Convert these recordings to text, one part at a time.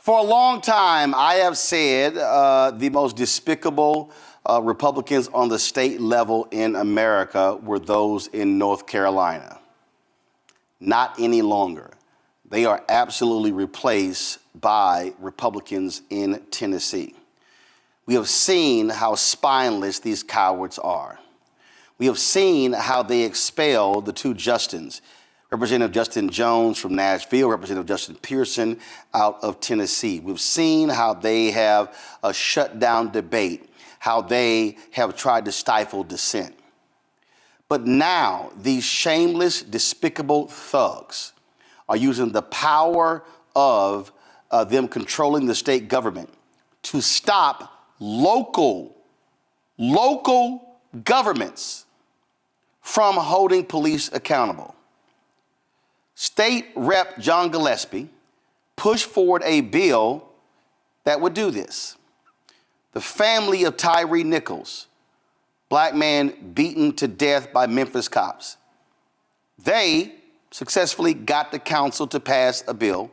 For a long time, I have said the most despicable Republicans on the state level in America were those in North Carolina. Not any longer. They are absolutely replaced by Republicans in Tennessee. We have seen how spineless these cowards are. We have seen how they expelled the two Justins, Representative Justin Jones from Nashville, Representative Justin Pearson out of Tennessee. We've seen how they have shut down debate, how they have tried to stifle dissent. But now these shameless, despicable thugs are using the power of them controlling the state government to stop local governments from holding police accountable. State Rep John Gillespie pushed forward a bill that would do this. The family of Tyre Nichols, black man beaten to death by Memphis cops, they successfully got the council to pass a bill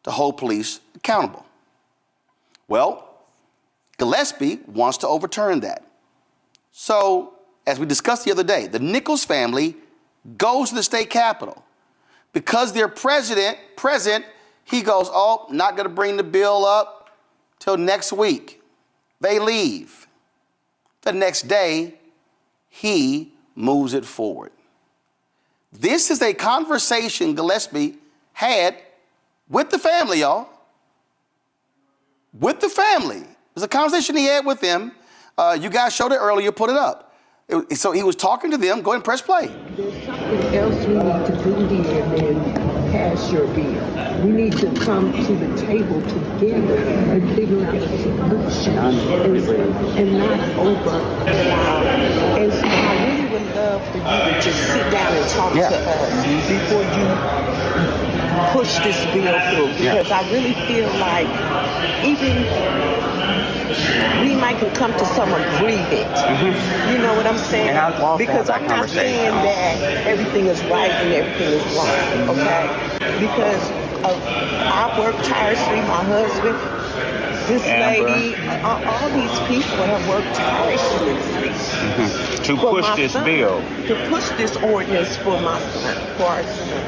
to hold police accountable. Well, Gillespie wants to overturn that. So, as we discussed the other day, the Nichols family goes to the state capitol. Because their present, he goes, oh, not going to bring the bill up till next week. They leave. The next day, he moves it forward. This is a conversation Gillespie had with the family, y'all. With the family. It was a conversation he had with them. You guys showed it earlier, put it up. So he was talking to them. Go ahead and press play. There's something else we need to do here than pass your bill. We need to come to the table together and figure out a solution and not over. And so I really would love for you to just sit down and talk to us before you push this bill through. Because I really feel like even we might can come to some agreement. You know what I'm saying? Because I'm not saying that everything is right and everything is wrong, okay? Because I work tirelessly, my husband, this lady, all these people have worked tirelessly to push this bill. To push this ordinance for my son, for our son.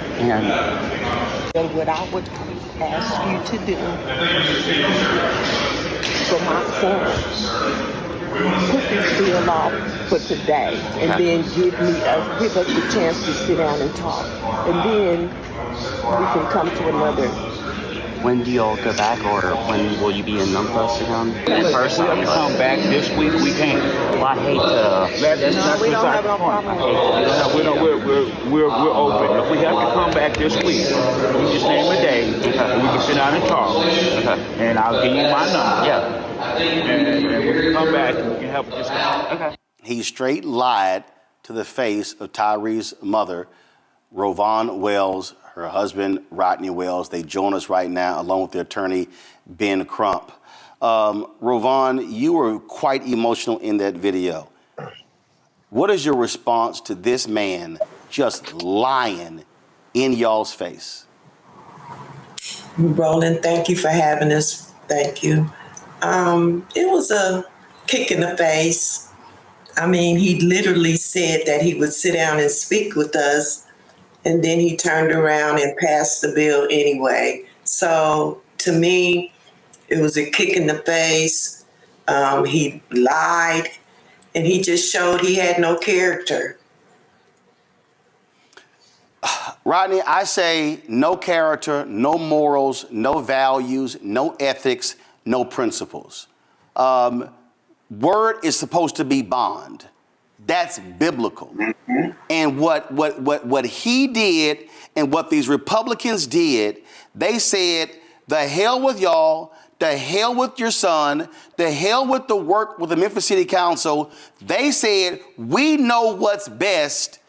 And what I would ask you to do for my son, put this bill off for today, and then give us the chance to sit down and talk, and then we can come to another. When do y'all go back, or when will you be in Memphis again? In person? If we come back this week, we can't. Well, I hate to. We don't have no problem. We're open. If we have to come back this week, we just name a day, and we can sit down and talk. And I'll give you my number. And we can come back and we can have a discussion. He straight lied to the face of Tyre's mother, RowVaughn Wells, her husband, Rodney Wells. They join us right now, along with the attorney, Ben Crump. RowVaughn, you were quite emotional in that video. What is your response to this man just lying in y'all's face? Roland, thank you for having us. Thank you. It was a kick in the face. I mean, he literally said that he would sit down and speak with us, and then he turned around and passed the bill anyway. So to me, it was a kick in the face. He lied, and he just showed he had no character. Rodney, I say no character, no morals, no values, no ethics, no principles. Word is supposed to be bond. That's biblical. And what he did and what these Republicans did, they said, the hell with y'all, the hell with your son, the hell with the work with the Memphis City Council. They said, we know what's best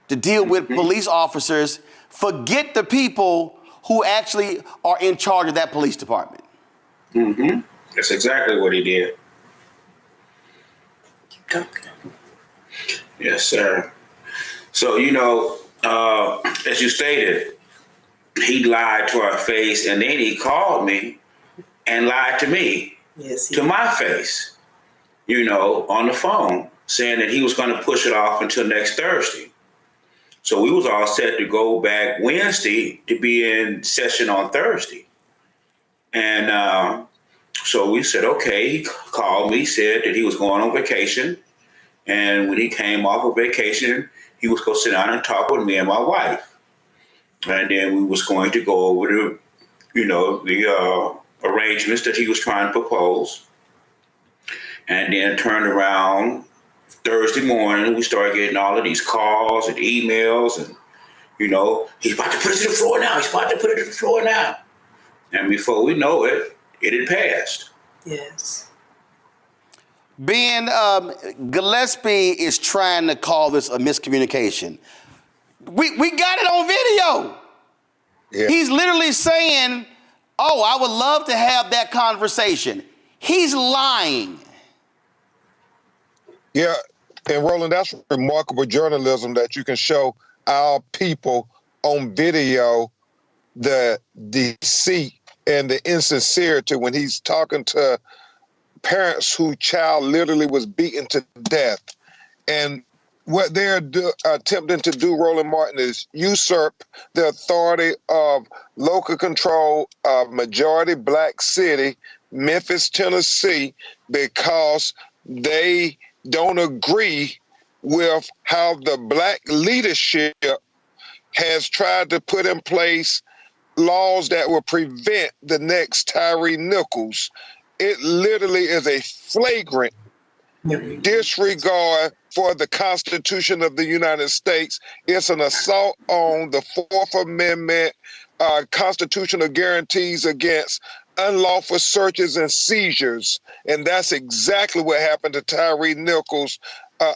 to deal with police officers. Forget the people who actually are in charge of that police department. That's exactly what he did. Yes, sir. So, as you stated, he lied to our face, and then he called me and lied to me, Yes, to my face, on the phone, saying that he was going to push it off until next Thursday. So we was all set to go back Wednesday to be in session on Thursday. And so we said, okay. He called me, said that he was going on vacation. And when he came off of vacation, he was going to sit down and talk with me and my wife. And then we was going to go over the arrangements that he was trying to propose. And then turned around Thursday morning, we started getting all of these calls and emails, and he's about to put it to the floor now. He's about to put it to the floor now. And before we know it, it had passed. yes. Ben, Gillespie is trying to call this a miscommunication. We got it on video. Yeah. He's literally saying, oh, I would love to have that conversation. He's lying. Yeah, and Roland, that's remarkable journalism that you can show our people on video the deceit and the insincerity when he's talking to parents whose child literally was beaten to death. And what they're attempting to do, Roland Martin, is usurp the authority of local control of majority black city, Memphis, Tennessee, because they don't agree with how the black leadership has tried to put in place laws that will prevent the next Tyre Nichols. It literally is a flagrant disregard for the Constitution of the United States. It's an assault on the Fourth Amendment constitutional guarantees against unlawful searches and seizures. And that's exactly what happened to Tyre Nichols,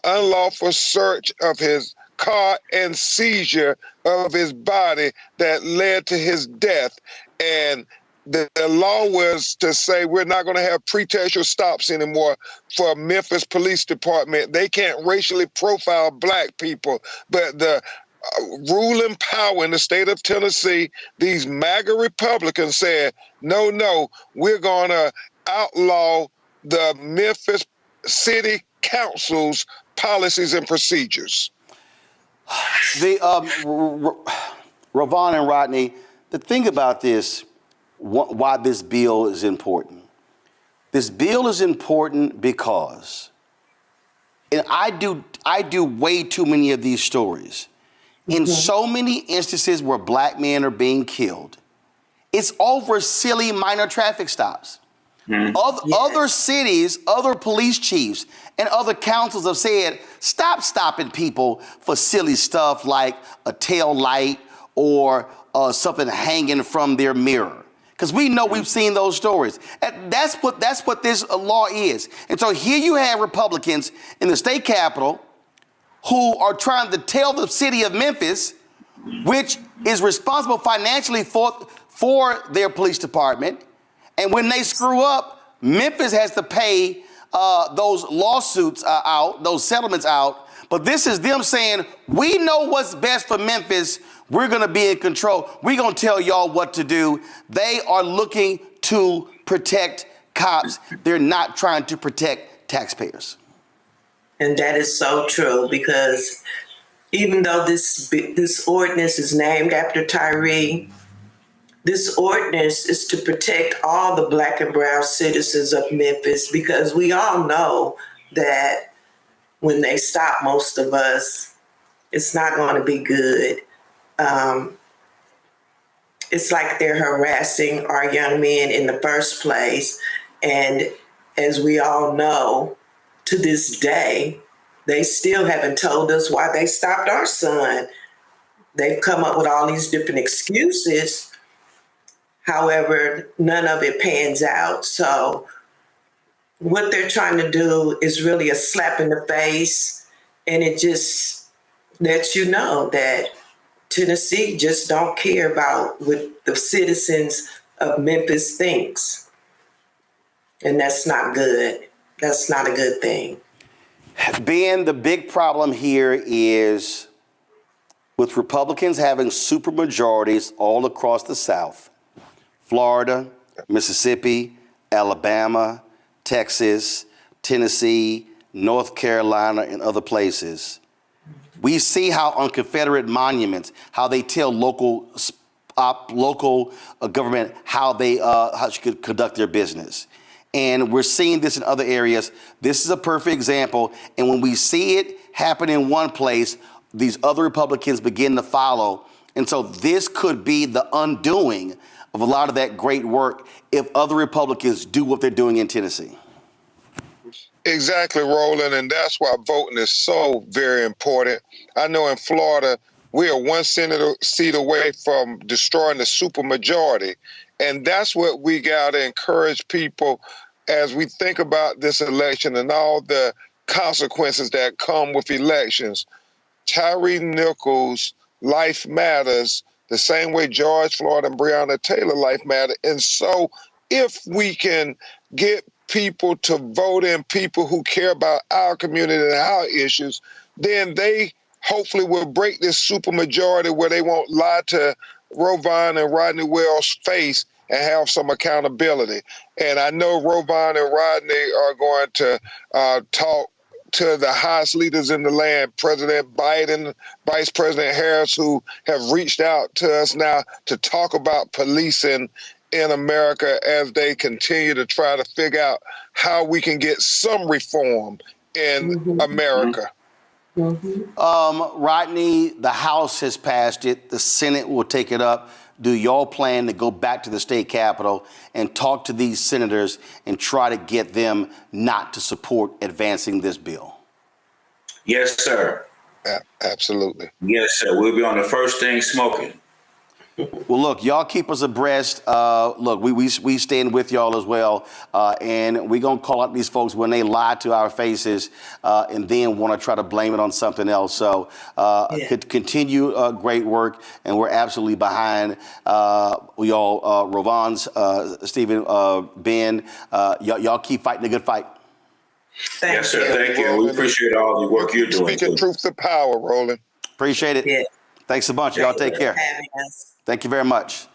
unlawful search of his car and seizure of his body that led to his death. And the law was to say we're not going to have pretextual stops anymore for Memphis Police Department. They can't racially profile black people. But the ruling power in the state of Tennessee, these MAGA Republicans said, no, we're going to outlaw the Memphis City Council's policies and procedures. The RowVaughn and Rodney, the thing about this, why this bill is important. This bill is important because, and I do way too many of these stories. In so many instances where black men are being killed, it's over silly minor traffic stops. Other cities, other police chiefs, and other councils have said, stop stopping people for silly stuff like a tail light or something hanging from their mirror. Because we know we've seen those stories. That's what this law is. And so here you have Republicans in the state capitol who are trying to tell the city of Memphis, which is responsible financially for their police department, and when they screw up, Memphis has to pay those lawsuits out, those settlements out. But this is them saying, we know what's best for Memphis. We're going to be in control. We're going to tell y'all what to do. They are looking to protect cops. They're not trying to protect taxpayers. And that is so true, because even though this ordinance is named after Tyre, this ordinance is to protect all the black and brown citizens of Memphis, because we all know that when they stop most of us, it's not going to be good. It's like they're harassing our young men in the first place. And as we all know, to this day, they still haven't told us why they stopped our son. They've come up with all these different excuses. However, none of it pans out. So what they're trying to do is really a slap in the face. And it just lets you know that Tennessee just don't care about what the citizens of Memphis thinks. And that's not good. That's not a good thing. Ben, the big problem here is with Republicans having supermajorities all across the South, Florida, Mississippi, Alabama, Texas, Tennessee, North Carolina, and other places. We see how on Confederate monuments, how they tell local government how she could conduct their business. And we're seeing this in other areas. This is a perfect example. And when we see it happen in one place, these other Republicans begin to follow. And so this could be the undoing of a lot of that great work if other Republicans do what they're doing in Tennessee. Exactly, Roland, and that's why voting is so very important. I know in Florida, we are one senator seat away from destroying the supermajority, and that's what we got to encourage people as we think about this election and all the consequences that come with elections. Tyre Nichols' life matters the same way George Floyd and Breonna Taylor life matter. And so if we can get people to vote in people who care about our community and our issues, then they hopefully will break this supermajority where they won't lie to RowVaughn and Rodney Wells' face and have some accountability. And I know RowVaughn and Rodney are going to talk to the highest leaders in the land, President Biden, Vice President Harris, who have reached out to us now to talk about policing in America as they continue to try to figure out how we can get some reform in America. Rodney, the House has passed it. The Senate will take it up. Do y'all plan to go back to the state capitol and talk to these senators and try to get them not to support advancing this bill? Yes, sir. Absolutely. Yes, sir. We'll be on the first thing smoking. Well, look, y'all keep us abreast. Look, we stand with y'all as well, and we're going to call out these folks when they lie to our faces and then want to try to blame it on something else. So could continue great work, and we're absolutely behind y'all, RowVaughn's, Stephen, Ben. Y'all keep fighting the good fight. Yes, sir. Thank you. We appreciate all the work you're doing. Speaking truth to power, Roland. Appreciate it. Yeah. Thanks a bunch. Y'all take care. Having us. Thank you very much.